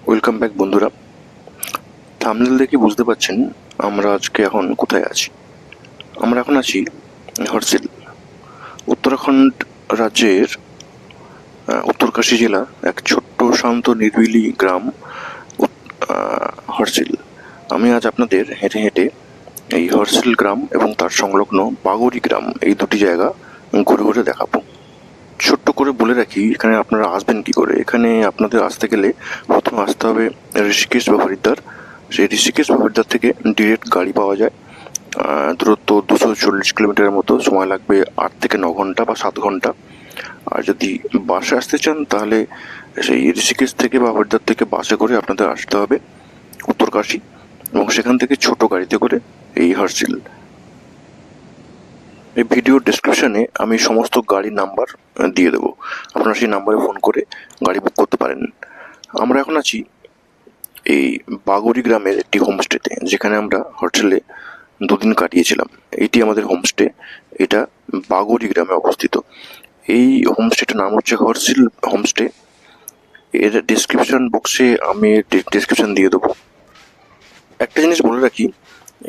Welcome back বন্ধুরা। Thumbnail দেখে বুঝতে পারছেন আমরা আজকে এখন কোথায় আছি। আমরা এখন আছি হরসিল, উত্তরাখণ্ড রাজ্যের উত্তরকাশী জেলা এক ছোট্ট শান্ত নিরিবিলি গ্রাম হরসিল। আমি আজ আপনাদের হেঁটে হেঁটে এই হরসিল গ্রাম এবং তার সংলগ্ন বাগরি গ্রাম এই দুটি জায়গা ঘুরে ঘুরে দেখাবো। ছোট্ট করে বলে রাখি, এখানে আপনারা আসবেন কি করে। এখানে আপনাদের আসতে গেলে প্রথমে আসতে হবে ঋষিকেশ বা হরিদ্বার। সেই ঋষিকেশ বা হরিদ্বার থেকে ডিরেক্ট গাড়ি পাওয়া যায়। দূরত্ব 240 কিলোমিটারের মতো, সময় লাগবে 8 থেকে 9 ঘন্টা বা 7 ঘন্টা। আর যদি বাসে আসতে চান তাহলে সেই ঋষিকেশ থেকে বা হরিদ্বার থেকে বাসে করে আপনাদের আসতে হবে উত্তরকাশী, এবং সেখান থেকে ছোট গাড়িতে করে এই হরসিল। এই ভিডিওর ডেসক্রিপশনে আমি সমস্ত গাড়ির নাম্বার দিয়ে দেবো, আপনারা সেই নাম্বারে ফোন করে গাড়ি বুক করতে পারেন। আমরা এখন আছি এই বাগরি গ্রামের একটি হোমস্টেতে, যেখানে আমরা হোটেলে 2 দিন কাটিয়েছিলাম। এইটি আমাদের হোমস্টে, এটা বাগরি গ্রামে অবস্থিত। এই হোমস্টেটার নাম হচ্ছে হরসিল হোমস্টে। এর ডিসক্রিপশন বক্সে আমি ডিসক্রিপশন দিয়ে দেবো। একটা জিনিস বলে রাখি,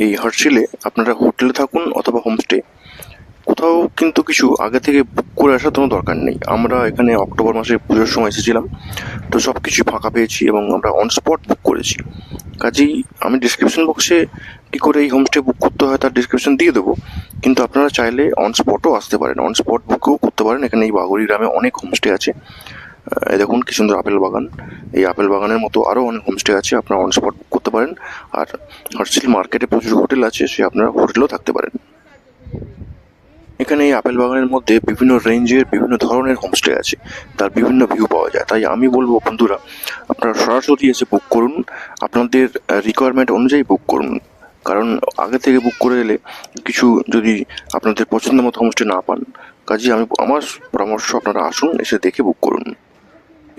এই হরসিলে আপনারা হোটেলে থাকুন অথবা হোমস্টে, কোথাও কিন্তু কিছু আগে থেকে বুক করে আসার কোনো দরকার নেই। আমরা এখানে অক্টোবর মাসে পুজোর সময় এসেছিলাম, তো সব কিছু ফাঁকা পেয়েছি এবং আমরা অন স্পট বুক করেছি। কাজেই আমি ডিসক্রিপশন বক্সে কী করে এই হোমস্টে বুক করতে হয় তার ডিসক্রিপশন দিয়ে দেবো, কিন্তু আপনারা চাইলে অন স্পটও আসতে পারেন, অন স্পট বুকও করতে পারেন। এখানে এই বাগরি গ্রামে অনেক হোমস্টে আছে। এই দেখুন কি সুন্দর আপেল বাগান। এই আপেল বাগানের মতো আরও অনেক হোমস্টে আছে, আপনারা অন স্পট বুক করতে পারেন। আর হরসিল মার্কেটে প্রচুর হোটেল আছে, সে আপনারা হোটেলেও থাকতে পারেন। এখানে এই আপেল বাগানের মধ্যে বিভিন্ন রেঞ্জের বিভিন্ন ধরনের হোমস্টে আছে, তার বিভিন্ন ভিউ পাওয়া যায়। তাই আমি বলবো বন্ধুরা, আপনারা সরাসরি এসে বুক করুন, আপনাদের রিকোয়ারমেন্ট অনুযায়ী বুক করুন। কারণ আগে থেকে বুক করে এলে কিছু যদি আপনাদের পছন্দ মতো হোমস্টে না পান, কাজেই আমার পরামর্শ আপনারা আসুন, এসে দেখে বুক করুন।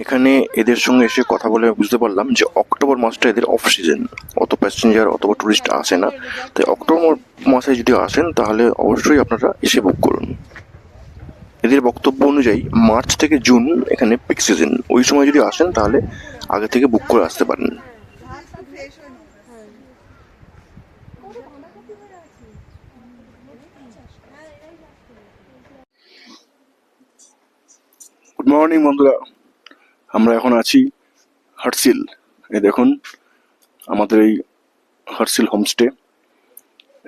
এখানে এদের সঙ্গে এসে কথা বলে বুঝতে পারলাম যে অক্টোবর মাসটা এদের অফ সিজন, অত প্যাসেঞ্জার অথবা টুরিস্ট আসে না। তাই অক্টোবর মাসে যদি আসেন তাহলে অবশ্যই আপনারা এসে বুক করুন। এদের বক্তব্য অনুযায়ী মার্চ থেকে জুন এখানে পিক সিজন, ওই সময় যদি আসেন তাহলে আগে থেকে বুক করে আসতে পারেন। গুড মর্নিং বন্ধুরা, আমরা এখন আছি হরসিল। এই দেখুন আমাদের এই হরসিল হোমস্টে,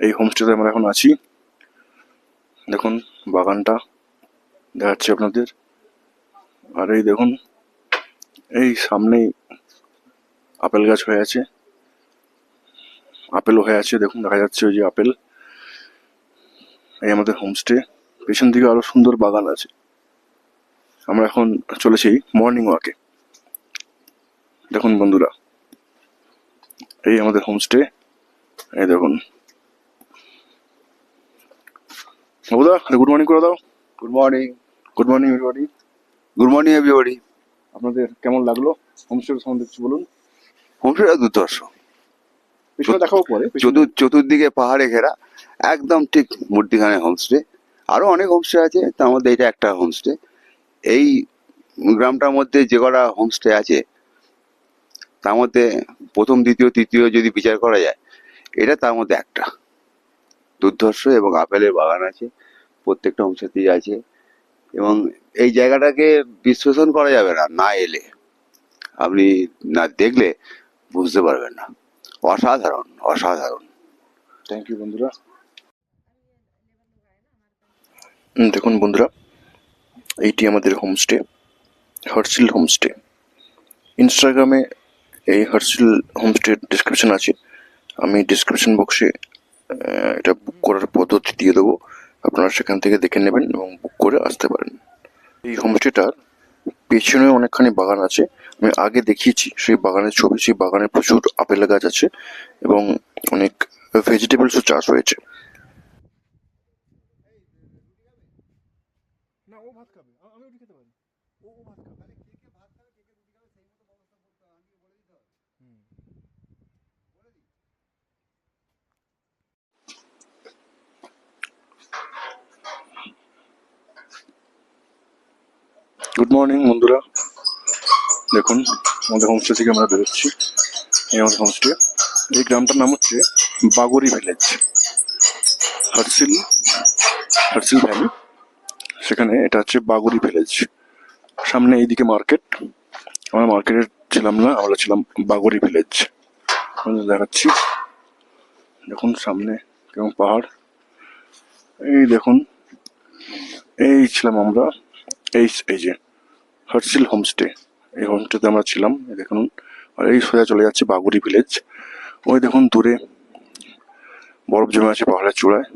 এই হোমস্টেতে আমরা এখন আছি। দেখুন বাগানটা দেখাচ্ছি আপনাদের। আর এই দেখুন এই সামনেই আপেল গাছ হয়ে আছে, আপেলও হয়ে আছে, দেখুন দেখা যাচ্ছে ওই যে আপেল। এই আমাদের হোমস্টে, পেছন দিকে আরো সুন্দর বাগান আছে। আমরা এখন চলেছি মর্নিং ওয়াকে। দেখুন বন্ধুরা, এই আমাদের হোমস্টে। এই দেখুন বাবুদা, গুড মর্নিং করে দাও। Good morning. Good morning everybody. Good morning everybody. আপনাদের কেমন লাগলো হোমস্টে সম্বন্ধে কিছু বলুন। হোমস্টেটা দুর্ধর্ষ। পেছনে দেখাবো পরে। চতুর্দিকে পাহাড়ে ঘেরা, একদম ঠিক মূর্তিখানে হোমস্টে। আরো অনেক হোমস্টে আছে, তার মধ্যে এটা একটা হোমস্টে। এই গ্রামটার মধ্যে যে কটা হোমস্টে আছে তার মধ্যে প্রথম, দ্বিতীয়, তৃতীয় যদি বিচার করা যায়, এটা তার মধ্যে একটা। দুর্ধর্ষ এবং আপেলের বাগান আছে প্রত্যেকটা হোমস্টেতেই আছে। এবং এই জায়গাটাকে বিশ্লেষণ করা যাবে না, না এলে আপনি না দেখলে বুঝতে পারবেন না। অসাধারণ, অসাধারণ। থ্যাংক ইউ বন্ধুরা। দেখুন বন্ধুরা, এইটি আমাদের হোমস্টে, হরসিল হোমস্টে। ইনস্টাগ্রামে এই হরসিল হোমস্টের ডিসক্রিপশন আছে, আমি ডিসক্রিপশন বক্সে এটা বুক করার পদ্ধতি দিয়ে দেবো, আপনারা সেখান থেকে দেখে নেবেন এবং বুক করে আসতে পারেন। এই হোমস্টেটার পেছনে অনেকখানি বাগান আছে, আমি আগে দেখিয়েছি সেই বাগানের ছবি। সেই বাগানে প্রচুর আপেল গাছ আছে এবং অনেক ভেজিটেবলসও চাষ হয়েছে। না, ও ভাত খাবে, আমি রুটি খেতে পারি। ও ভাত খাবে। গুড মর্নিং বন্ধুরা, দেখুন আমাদের হোমস্টে থেকে আমরা বেরোচ্ছি। এই আমাদের হোমস্টে। এই গ্রামটার নাম হচ্ছে বাগরি ভিলেজ, হার্সিল হার্সিল ভ্যালি, সেখানে এটা হচ্ছে বাগরি ভিলেজ। সামনে এইদিকে মার্কেট, আমরা মার্কেটে ছিলাম না, আমরা ছিলাম বাগরি ভিলেজ। আপনাদের দেখাচ্ছি, দেখুন সামনে কেমন পাহাড়, এই দেখুন, এই ছিলাম আমরা, এই যে হার্সিল হোমস্টে, এই হোমস্টেতে আমরা ছিলাম, এই দেখুন। আর এই সোজা চলে যাচ্ছে বাগরি ভিলেজ। ওই দেখুন দূরে বরফ জমে আছে পাহাড়ের চূড়ায়,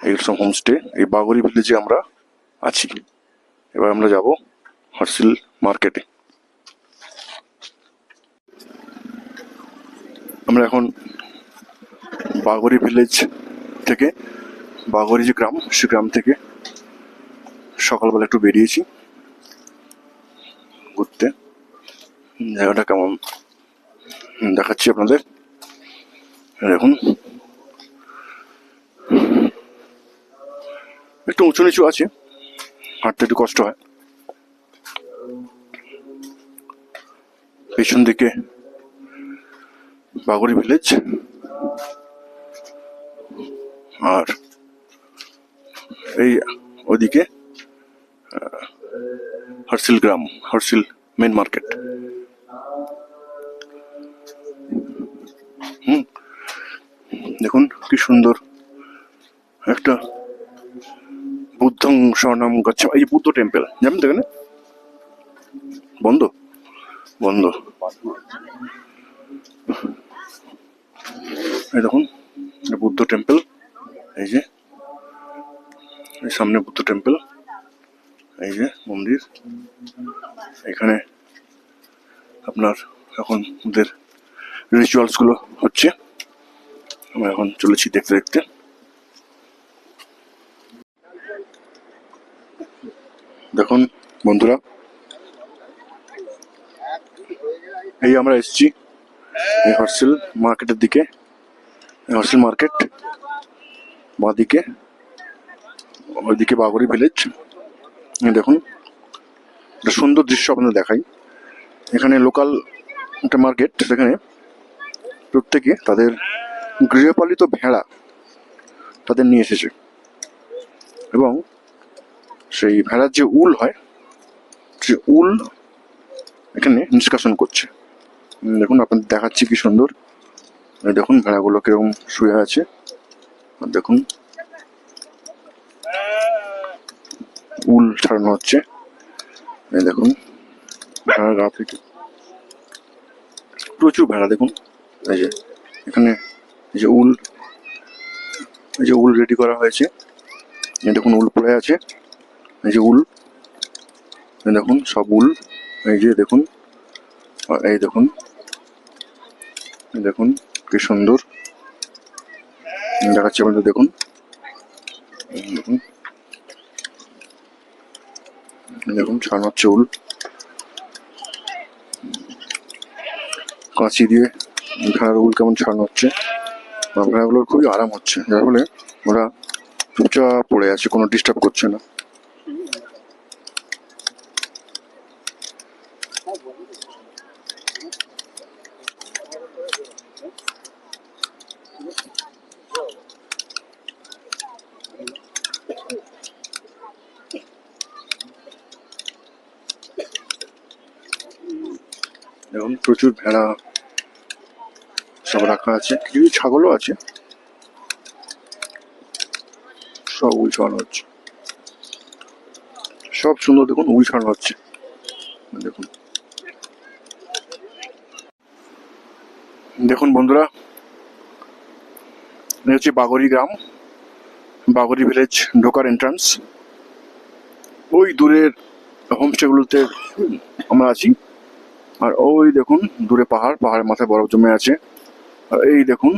এই সব হোমস্টে। এই বাগরি ভিলেজে আমরা আছি। এবার আমরা যাব হার্সিল মার্কেটে। আমরা এখন বাগরি ভিলেজ থেকে, বাগরি যে গ্রাম, সে গ্রাম থেকে সকালবেলা একটু বেরিয়েছি ঘুরতে। জায়গাটা কেমন দেখাচ্ছি আপনাদের, দেখুন। একটু উঁচু নিচু আছে, হাঁটতে একটু কষ্ট হয়। পেছন দিকে বাগরি ভিলেজ, আর এই ওদিকে হার্সিল গ্রাম, হার্সিল মেন মার্কেট। দেখুন কি সুন্দর একটা বুদ্ধং স্বর্ণাম গচ্ছ, এই বুদ্ধ টেম্পল, জানেন তো এখানে বন্ধ বন্ধ। এই দেখুন বুদ্ধ টেম্পল, এই যে এই সামনে বুদ্ধ টেম্পল, এই যে মন্দির। এখানে আপনার এখন ওদের রিচুয়ালস গুলো হচ্ছে, আমরা এখন চলেছি দেখতে দেখতে। দেখুন বন্ধুরা, এই আমরা এসেছি এই হার্সিল মার্কেটের দিকে। হার্সিল মার্কেট, বাঁদিকে ওইদিকে বাগরি ভিলেজ। দেখুন একটা সুন্দর দৃশ্য আপনাদের দেখাই। এখানে লোকাল একটা মার্কেট, সেখানে প্রত্যেকে তাদের গৃহপালিত ভেড়া তাদের নিয়ে এসেছে, এবং সেই ভেড়ার যে উল হয়, সে উল এখানে নিষ্কাশন করছে। দেখুন আপনাদের দেখাচ্ছি কি সুন্দর, দেখুন ভেড়াগুলো কিরকম শুয়ে আছে, আর দেখুন উল ছাড়ানো হচ্ছে। এই দেখুন ভেড়ার গা থেকে প্রচুর ভেড়া, দেখুন এই যে এখানে এই যে উল, এই যে উল রেডি করা হয়েছে, এই দেখুন উল পড়ে আছে, এই যে উল, এই দেখুন সব উল, এই যে দেখুন, এই দেখুন, এই দেখুন কি সুন্দর দেখাচ্ছি আপনাদের, দেখুন দেখুন, দেখুন ছাড়ানো হচ্ছে উল কাঁচি দিয়ে। ভেড়ার উল কেমন ছাড়ানো হচ্ছে, ভেড়াগুলোর খুবই আরাম হচ্ছে, যার ফলে ওরা চুপচাপ পড়ে আছে, কোনো ডিস্টার্ব করছে না। দেখুন প্রচুর ভেড়া সব রাখা আছে, কিছু ছাগলও আছে, সব উল ছাড়ানো হচ্ছে, সব সুন্দর দেখুন উল ছাড়ানো হচ্ছে। দেখুন দেখুন বন্ধুরা, এটা হচ্ছে বাগরি গ্রাম, বাগরি ভিলেজ ঢোকার এন্ট্রান্স। ওই দূরের হোমস্টেগুলোতে আমরা আছি, আর ওই দেখুন দূরে পাহাড়, পাহাড়ের মাথায় বরফ জমে আছে। আর এই দেখুন,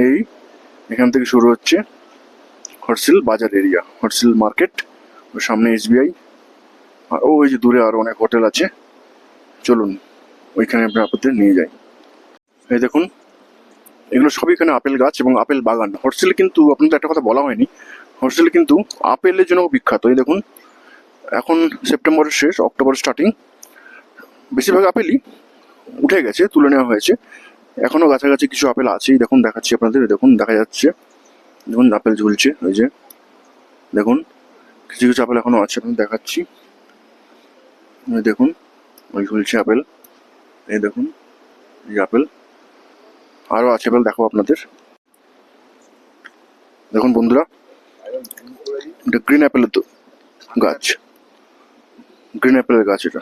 এই এখান থেকে শুরু হচ্ছে হার্সিল বাজার এরিয়া, হার্সিল মার্কেট, ওর সামনে SBI, আর ওই যে দূরে আরো অনেক হোটেল আছে। চলুন ওইখানে আপনাদের নিয়ে যাই। এই দেখুন এগুলো সবই এখানে আপেল গাছ এবং আপেল বাগান। হার্সিলে কিন্তু আপনাদের একটা কথা বলা হয়নি, হার্সিলে কিন্তু আপেলের জন্য বিখ্যাত। এই দেখুন এখন সেপ্টেম্বরের শেষ, অক্টোবরের স্টার্টিং, বেশিরভাগ আপেলই উঠে গেছে, তুলে নেওয়া হয়েছে। এখনো কাছাকাছি কিছু আপেল আছেই, দেখুন দেখাচ্ছি আপনাদের, দেখুন দেখা যাচ্ছে, দেখুন আপেল ঝুলছে, ওই যে দেখুন কিছু কিছু আপেল এখনো আছে, আপনাদের দেখাচ্ছি, ওই দেখুন ওই ঝুলছে আপেল, এই দেখুন এই আপেল, আরও আছে আপেল দেখো আপনাদের, দেখুন বন্ধুরা, এটা গ্রিন অ্যাপেলের তো গাছ, গ্রিন অ্যাপেলের গাছ এটা,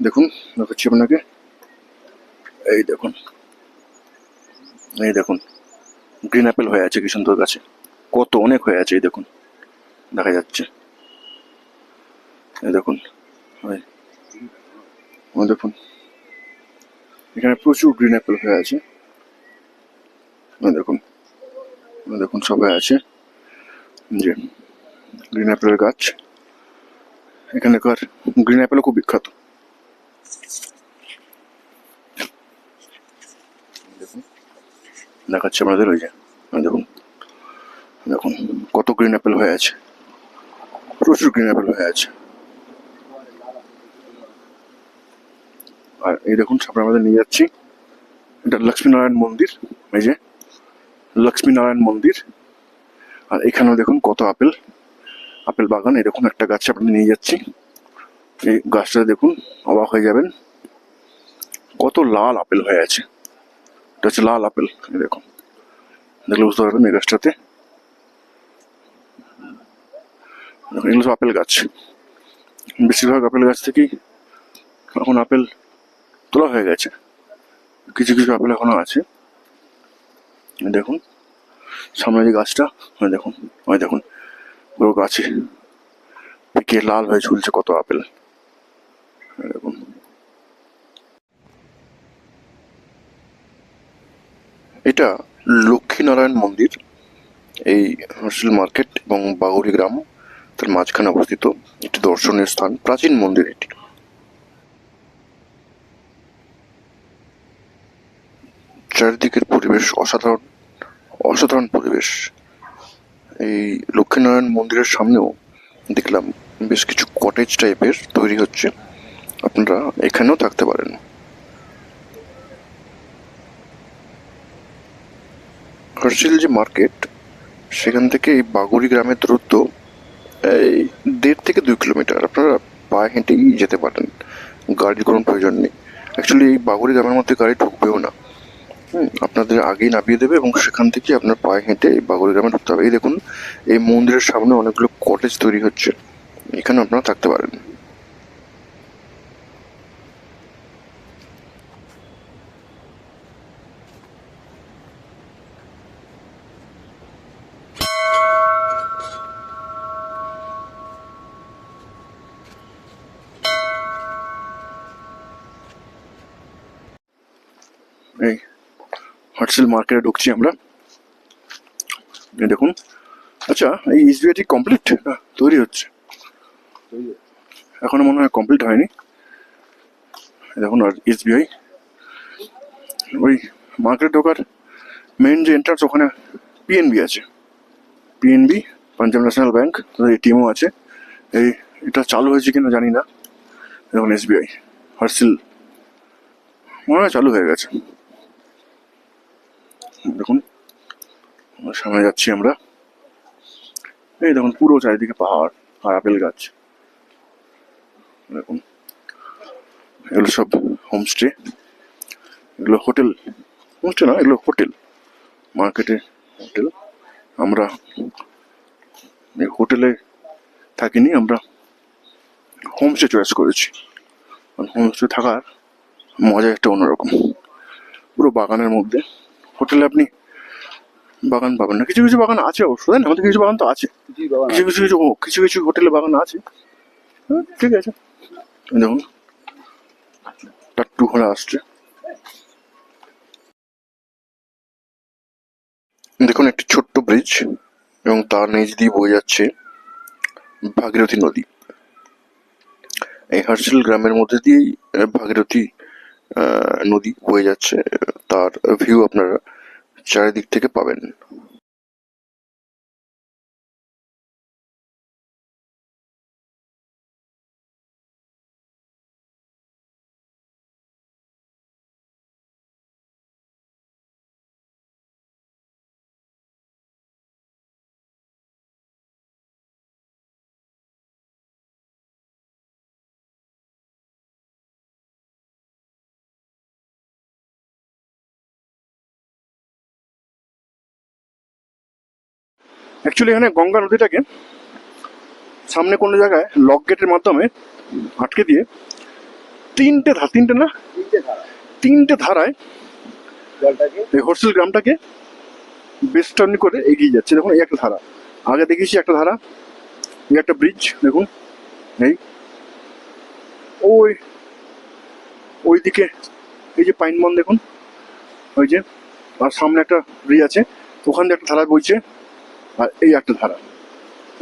দেখুন দেখাচ্ছি আপনাকে, এই দেখুন, এই দেখুন গ্রিন অ্যাপেল হয়ে আছে কি সুন্দর গাছে, কত অনেক হয়ে আছে, এই দেখুন দেখা যাচ্ছে, এই দেখুন, ওই ওই দেখুন এখানে প্রচুর গ্রিন অ্যাপেল হয়ে আছে, ওই দেখুন, ওই দেখুন সব হয়ে আছে, যে গ্রিন অ্যাপেলের গাছ, এখানকার গ্রিন অ্যাপেলও খুব বিখ্যাত, দেখুন দেখাচ্ছে আমাদের, ওই যে ওই দেখুন, দেখুন কত গ্রিন অ্যাপেল হয়ে আছে, প্রচুর গ্রিন অ্যাপেল হয়ে আছে। আর এই দেখুন সামনে আমাদের নিয়ে যাচ্ছি, এটা লক্ষ্মীনারায়ণ মন্দির, এই যে লক্ষ্মীনারায়ণ মন্দির, আর এখানেও দেখুন কত আপেল, আপেল বাগান, এরকম একটা গাছ আপনাদের নিয়ে যাচ্ছি, এই গাছটা দেখুন অবাক হয়ে যাবেন, কত লাল আপেল হয়ে আছে, এটা হচ্ছে লাল আপেল, এই দেখুন দেখলে বুঝতে পারবেন এই গাছটাতে, দেখুন এগুলো সব আপেল গাছ, বেশিরভাগ আপেল গাছ থেকেই এখন আপেল তোলা হয়ে গেছে, কিছু কিছু আপেল এখনো আছে, এই দেখুন সামনে যে গাছটা, ওই দেখুন, ওই দেখুন পুরো গাছে পেকে লাল হয়ে ঝুলছে কত আপেল, এই দেখুন। এটা লক্ষ্মীনারায়ণ মন্দির, এই হর্সেল মার্কেট এবং বাগুড়ি গ্রাম তার মাঝখানে অবস্থিত একটি দর্শনীয় স্থান, প্রাচীন মন্দির এটি। চারিদিকের পরিবেশ অসাধারণ, অসাধারণ পরিবেশ। এই লক্ষ্মীনারায়ণ মন্দিরের সামনেও দেখলাম বেশ কিছু কটেজ টাইপের তৈরি হচ্ছে, আপনারা এখানেও থাকতে পারেন। হর্সেল যে মার্কেট, সেখান থেকে এই বাগুড়ি গ্রামের দূরত্ব এই 1.5 থেকে 2 কিলোমিটার, আপনারা পায়ে হেঁটেই যেতে পারেন, গাড়ির কোনো প্রয়োজন নেই। অ্যাকচুয়ালি এই বাগুড়ি গ্রামের মধ্যে গাড়ি ঢুকবেও না, আপনাদের আগেই নামিয়ে দেবে এবং সেখান থেকে আপনার পায়ে হেঁটে এই বাগুড়ি গ্রামে ঢুকতে হবে। এই দেখুন এই মন্দিরের সামনে অনেকগুলো কটেজ তৈরি হচ্ছে, এখানে আপনারা থাকতে পারেন। এই হর্সেল মার্কেটে ঢুকছি আমরা, এই দেখুন। আচ্ছা এই এসবিআইটি কমপ্লিট তৈরি হচ্ছে, এখনো মনে হয় কমপ্লিট হয়নি, এই দেখুন। আর এসবিআই ওই মার্কেটে ঢোকার মেইন যে এন্ট্রান্স, ওখানে পিএনবি আছে, পিএনবি পাঞ্জাব ন্যাশনাল ব্যাংক, তাদের এটিএমও আছে। এই এটা চালু হয়েছে কিনা জানি না, দেখুন এসবিআই হর্সেল মনে হয় চালু হয়ে গেছে, দেখুন সামনে যাচ্ছি আমরা, এই দেখুন পুরো চারিদিকে পাহাড় আর আপেল গাছ, দেখুন এগুলো সব হোমস্টে, এগুলো হোটেল, হোমস্টে না এগুলো হোটেল, মার্কেটে হোটেল। আমরা এই হোটেলে থাকিনি, আমরা হোমস্টে চয়েস করেছি, কারণ হোমস্টে থাকার মজা একটা অন্যরকম, পুরো বাগানের মধ্যে। হোটেলে আপনি বাগান পাবেন না, কিছু কিছু বাগান আছে অবশ্য, তাই না, আমাদের কিছু বাগান তো আছে, কিছু কিছু কিছু কিছু কিছু হোটেলে বাগান আছে, ঠিক আছে। দেখুন টাট্টু ঘোড়া আসছে, দেখুন একটি ছোট্ট ব্রিজ এবং তার নিচ দিয়ে বয়ে যাচ্ছে ভাগীরথী নদী। এই হার্সেল গ্রামের মধ্যে দিয়েই ভাগীরথী নদী বয়ে যাচ্ছে, তার ভিউ আপনারা চারিদিক থেকে পাবেন। অ্যাকচুয়ালি এখানে গঙ্গা নদীটাকে সামনে কোনো জায়গায় লক গেটের মাধ্যমে আটকে দিয়ে তিনটে ধারায় জলটাকে এই হরসিল গ্রামটাকে বেস্টার্নি করে এগিয়ে যাচ্ছে। দেখুন এই একটা ধারা, আগে দেখিয়েছি একটা ধারা, এই একটা ব্রিজ দেখুন, এই ওই ওইদিকে এই যে পাইন বন দেখুন, ওই যে, আর সামনে একটা ব্রিজ আছে, ওখান দিয়ে একটা ধারা বইছে, আর এই একটা ধারা,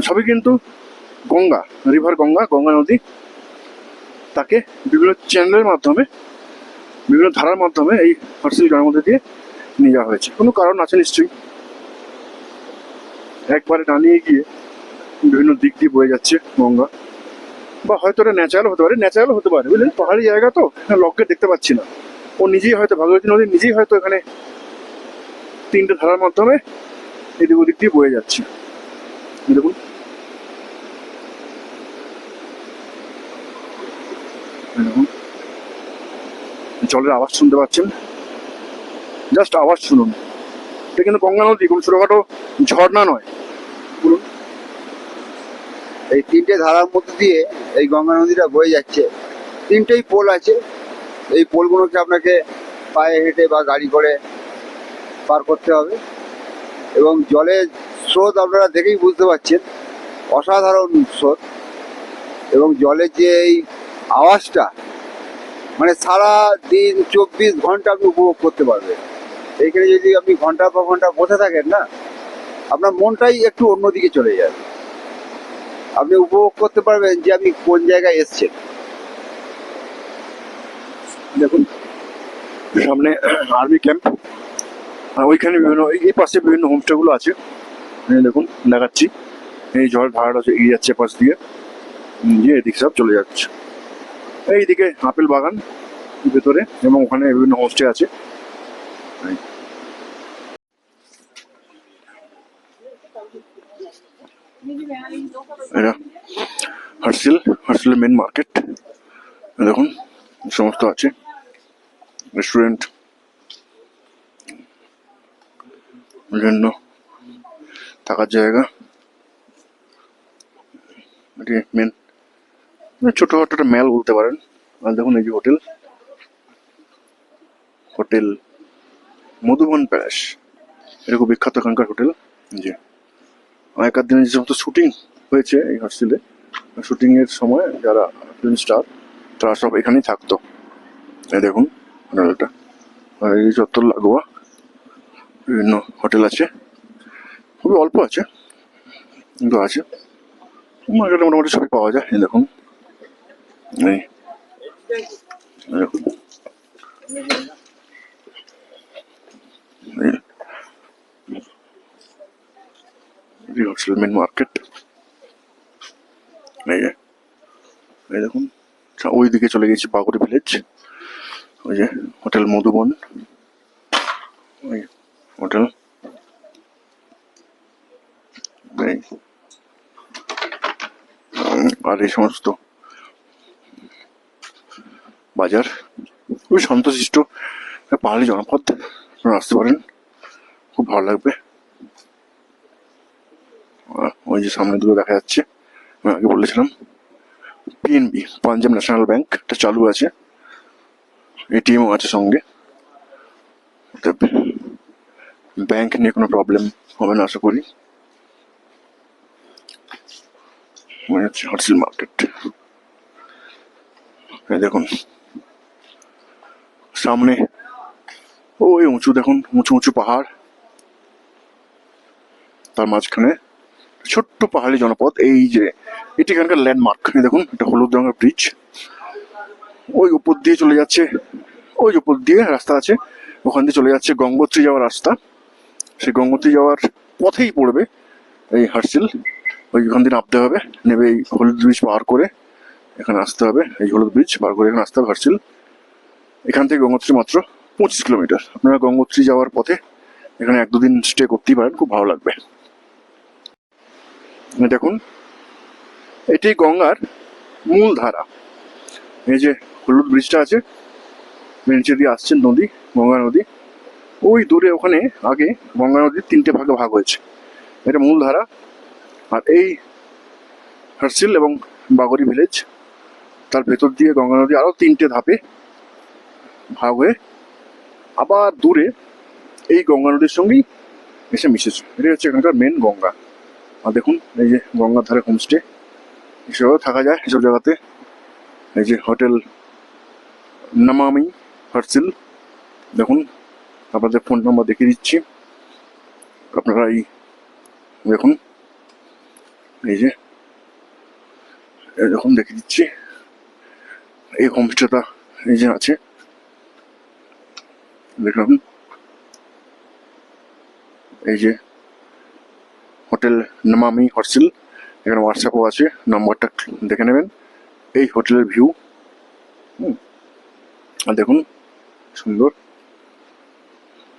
সবই কিন্তু গঙ্গা, রিভার গঙ্গা, গঙ্গা নদী। তাকে বিভিন্ন চ্যানেলের মাধ্যমে, বিভিন্ন ধারার মাধ্যমে এই হরসিল গ্রামের মধ্যে দিয়ে নিয়ে যাওয়া হয়েছে। কোনো কারণ আছে নিশ্চয়ই, একবারে টানিয়ে গিয়ে বিভিন্ন দিক দিয়ে বয়ে যাচ্ছে গঙ্গা, বা হয়তো এটা ন্যাচারালও হতে পারে বুঝলেন, পাহাড়ি জায়গা তো, লককে দেখতে পাচ্ছি না, ও নিজেই হয়তো ভাগীরথী নদী নিজেই হয়তো এখানে তিনটে ধারার মাধ্যমে এদিক ওদিক দিয়ে বয়ে যাচ্ছে। দেখুন দেখুন, জলের আওয়াজ শুনতে পাচ্ছেন, জাস্ট আওয়াজ শুনুন। এটা কিন্তু গঙ্গা নদী, কোনো ছোটখাটো ঝর্ণা নয়। বলুন, এই তিনটে ধারার মধ্যে দিয়ে এই গঙ্গা নদীটা বয়ে যাচ্ছে। তিনটেই পোল আছে, এই পোলগুলোকে আপনাকে পায়ে হেঁটে বা গাড়ি করে পার করতে হবে। এবং জলের স্রোত আপনারা দেখেই বুঝতে পারছেন, অসাধারণ স্রোত। এবং জলের যে এই আওয়াজটা, মানে সারা দিন 24 ঘন্টা আপনি উপভোগ করতে পারবেন। এইখানে যদি আপনি ঘন্টা পর ঘন্টা বসে থাকেন না, আপনার মনটাই একটু অন্যদিকে চলে যাবে। আপনি উপভোগ করতে পারবেন যে আপনি কোন জায়গায় এসছেন। দেখুন সামনে আর্মি ক্যাম্প, আর ওইখানে বিভিন্ন এই পাশে বিভিন্ন হোমস্টে গুলো আছে। এই দেখুন দেখাচ্ছি, এই জল ধারাটা এগিয়ে যাচ্ছে পাশ দিয়ে, গিয়ে এদিক সব চলে যাচ্ছে। এইদিকে আপেল বাগান ভেতরে, এবং ওখানে বিভিন্ন হোমস্টে আছে। এটা হার্সিলের মেন মার্কেট, দেখুন সমস্ত আছে, রেস্টুরেন্ট, বিভিন্ন থাকার জায়গা, এটি মেন ছোটখাটো একটা মেল বলতে পারেন। আর দেখুন এই যে হোটেল মধুবন প্যালেস, এটা খুব বিখ্যাত এখানকার হোটেল। জি, আগেকার দিনে যে সমস্ত শুটিং হয়েছে এই হস্টেলে, শুটিং এর সময় যারা ফিল্ম স্টার তারা সব এখানেই থাকতো। এই দেখুন হোটেলটা, আর এই চত্বর লাগোয়া বিভিন্ন হোটেল আছে, খুবই অল্প আছে কিন্তু আছে, মার্কেটে মোটামুটি সবই পাওয়া যায়। এই দেখুন, এই দেখুন, এই হোটেল মেন মার্কেট, এই দেখুন ওই দিকে চলে গেছি বাগুড়ি ভিলেজ, ওই যে হোটেল মধুবন, ওই হোটেল, আর এই সমস্ত বাজার খুবই শান্তশিষ্ট পাহাড়ি জনপদ, আপনারা আসতে পারেন, খুব ভালো লাগবে। ওই যে সামনে দুটো দেখা যাচ্ছে, আমি আগে বলেছিলাম পিএনবি, পাঞ্জাব ন্যাশনাল ব্যাংক, এটা চালু আছে, এটিএমও আছে সঙ্গে, ব্যাংক নিয়ে কোনো প্রবলেম হবে না আশা করি। মনে হচ্ছে হর্সিল মার্কেট, দেখুন সামনে ওই উঁচু, দেখুন উঁচু উঁচু পাহাড়, তার মাঝখানে ছোট্ট পাহাড়ি জনপদ। এই যে এটি এখানকার ল্যান্ডমার্ক, দেখুন এটা হলুদ রঙের ব্রিজ, ওই উপর দিয়ে চলে যাচ্ছে, ওই উপর দিয়ে রাস্তা আছে, ওখান দিয়ে চলে যাচ্ছে গঙ্গোত্রী যাওয়ার রাস্তা। সেই গঙ্গোত্রী যাওয়ার পথেই পড়বে এই হার্সিল, ওইখান দিয়ে নামতে হবে, নেবে এই হলুদ ব্রিজ পার করে এখানে আসতে হবে, এই হলুদ ব্রিজ পার করে এখানে আসতে হবে হার্সিল। এখান থেকে গঙ্গোত্রী মাত্র 25 কিলোমিটার। আপনারা গঙ্গোত্রী যাওয়ার পথে এখানে 1-2 দিন স্টে করতেই পারেন, খুব ভালো লাগবে। দেখুন এটি গঙ্গার মূল ধারা, এই যে হলুদ ব্রিজটা আছে, নিচে দিয়ে আসছেন নদী, গঙ্গা নদী, ওই দূরে ওখানে আগে গঙ্গা নদীর 3টে ভাগে ভাগ হয়েছে, এটা মূলধারা। আর এই হার্সিল এবং বাগরি ভিলেজ, তার ভেতর দিয়ে গঙ্গা নদী আরও 3টে ধাপে ভাগ হয়ে আবার দূরে এই গঙ্গা নদীর সঙ্গেই এসে মিশেছে। এটাই হচ্ছে এখানকার মেন গঙ্গা। আর দেখুন এই যে গঙ্গার ধারে হোমস্টে, এসবেও থাকা যায় এসব জায়গাতে। এই যে হোটেল নামামি হার্সিল, দেখুন আপনাদের ফোন নাম্বার দেখিয়ে দিচ্ছি, আপনারা এই দেখুন, এই যে দেখুন দেখিয়ে দিচ্ছি এই হোমস্টেটা এই যে আছে, দেখুন এই যে হোটেল নামামি হার্সিল। এখানে হোয়াটসঅ্যাপও আছে, নাম্বারটা দেখে নেবেন। এই হোটেলের ভিউ, আর দেখুন সুন্দর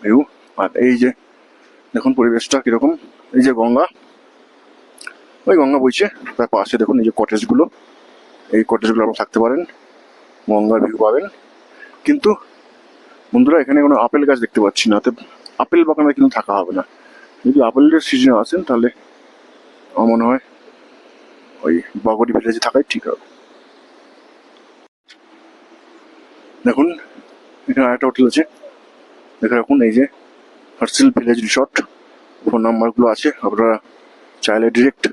ভিউ। আর এই যে দেখুন পরিবেশটা কিরকম, এই যে গঙ্গা, ওই গঙ্গা বইছে, তার পাশে দেখুন এই যে কটেজগুলো, এই কটেজগুলো আপনারা থাকতে পারেন, গঙ্গার ভিউ পাবেন। কিন্তু বন্ধুরা এখানে কোনো আপেল গাছ দেখতে পাচ্ছি না, অতএব আপেল বাগানে কিন্তু থাকা হবে না। যদি আপেলের সিজনে আসেন তাহলে আমার মনে হয় ওই বাগরি ভিলেজে থাকাই ঠিক হবে। দেখুন এখানে আরেকটা হোটেল আছে, দেখে রাখুন, এই যে হার্সিল ভিলেজ রিসর্ট। ফোন নাম্বারগুলো আছে, আপনারা চাইলে ডিরেক্ট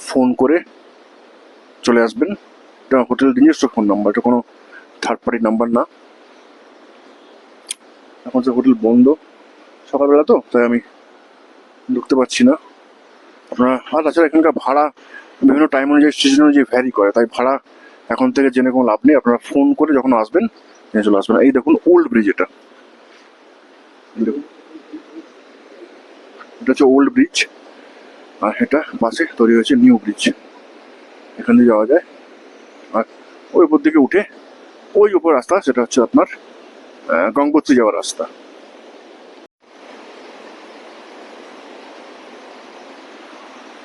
ফোন করে চলে আসবেন। এটা হোটেলের নিজস্ব ফোন নাম্বার, এটা কোনো থার্ড পার্টি নাম্বার না। এখন যে হোটেল বন্ধ সকালবেলা, তো তাই আমি ঢুকতে পারছি না। আপনারা, আর তাছাড়া এখানকার ভাড়া বিভিন্ন টাইম অনুযায়ী সিজন অনুযায়ী ভ্যারি করে, তাই ভাড়া এখন থেকে জেনে কোনো লাভ নেই। আপনারা ফোন করে যখন আসবেন নিয়ে চলে আসবেন। এই দেখুন ওল্ড ব্রিজ, এটা দেখুন, এটা হচ্ছে ওল্ড ব্রিজ, আর এটা পাশে তৈরি হয়েছে নিউ ব্রিজ। এখান দিয়ে যাওয়া যায়। আর ওই উপর দিকে উঠে ওই উপর রাস্তা, সেটা হচ্ছে আপনার গঙ্গোত্রী যাওয়ার রাস্তা।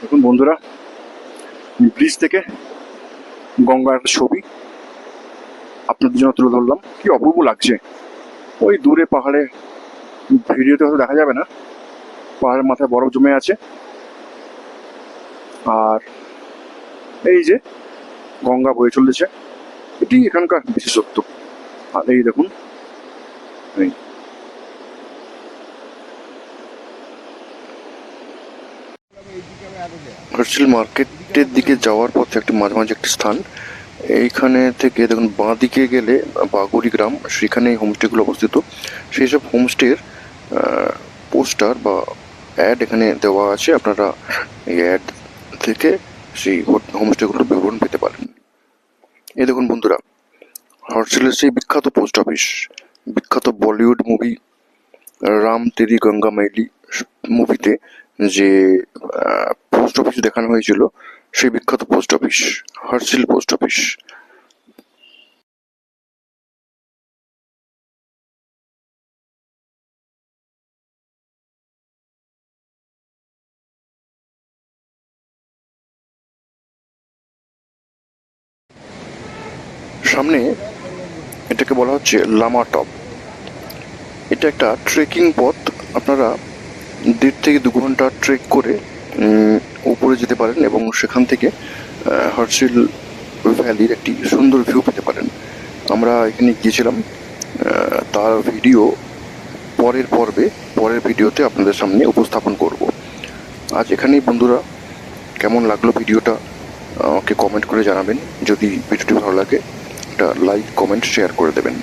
দেখুন বন্ধুরা, ব্রিজ থেকে গঙ্গার ছবি আপনাদের জন্য তুলে ধরলাম, কি অপূর্ব লাগছে। ওই দূরে পাহাড়ে, ভিডিওতে হয়তো দেখা যাবে না, পাহাড়ের মাথায় বরফ জমে আছে, আর এই যে গঙ্গা বয়ে চলেছে, এটি এখানকার বিশেষত্ব। আর এই দেখুন এই হার্সিল মার্কেটের দিকে যাওয়ার পথে একটি মাঝামাঝি একটি স্থান, এইখানে থেকে দেখুন বাঁ দিকে গেলে বাগরি গ্রাম, সেখানে এই হোমস্টেগুলো অবস্থিত। সেই সব হোমস্টের পোস্টার বা অ্যাড এখানে দেওয়া আছে, আপনারা এই অ্যাড থেকে সেই হোমস্টেগুলোর বিবরণ পেতে পারেন। এই দেখুন বন্ধুরা, হার্সিলের সেই বিখ্যাত পোস্ট অফিস, বিখ্যাত বলিউড মুভি রাম তেরি গঙ্গা মাইলি মুভিতে যে পোস্ট অফিস দেখানো হয়েছিল, সেই বিখ্যাত post office Harsil post office. সামনে এটাকে বলা হচ্ছে লামা টপ। এটা একটা ট্রেকিং পথ, আপনারা 1.5 থেকে 2 ঘন্টা ট্রেক করে উপরে যেতে পারেন এবং সেখান থেকে হার্সিল ভ্যালির একটি সুন্দর ভিউ পেতে পারেন। আমরা এখানে গিয়েছিলাম, তার ভিডিও পরের ভিডিওতে আপনাদের সামনে উপস্থাপন করব। আজ এখানেই বন্ধুরা, কেমন লাগলো ভিডিওটা আমাকে কমেন্ট করে জানাবেন। যদি ভিডিওটি ভালো লাগে একটা লাইক কমেন্ট শেয়ার করে দেবেন।